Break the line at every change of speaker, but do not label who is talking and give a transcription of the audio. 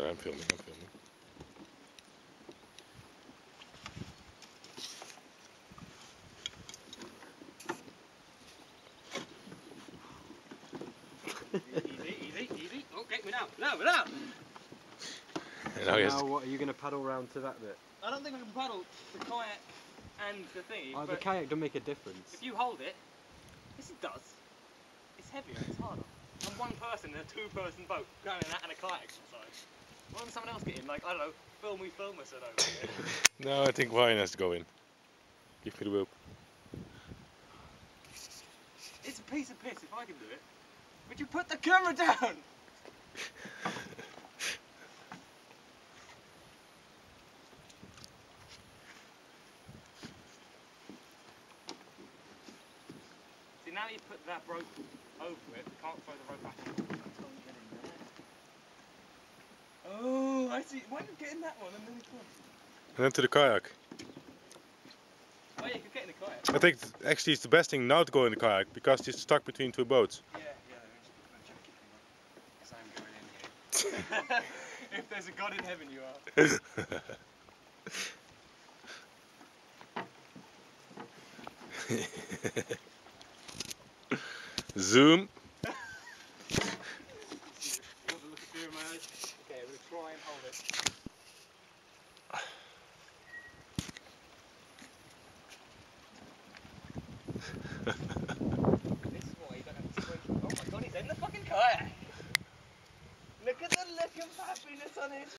Sorry, I'm filming.
Easy. Oh, get me down. No.
Now
what are you going to paddle round to that bit?
I don't think I can paddle the kayak and the thingy.
Oh, the kayak don't make a difference.
If you hold it, yes it does. It's heavier, it's harder. I'm one person in a two-person boat going in that and a kayak exercise. Why doesn't someone else get in? Like, I don't know, film us it over here.
No, I think Ryan has to go in. Give me the rope.
It's a piece of piss if I can do it. Would you put the camera down? See, now you put that rope over it, you can't throw the rope back in. Oh, I see. Why don't you get in that one and then we come?
And then to the kayak.
Oh yeah, you could get in the kayak.
I think actually it's the best thing now to go in the kayak because it's stuck between two boats.
Yeah, because I'm going in here. If there's a God in heaven, you are.
Zoom.
Okay, we'll try and hold it. This is why you don't have to squeak. Oh my God, he's in the fucking kayak! Look at the look of happiness on his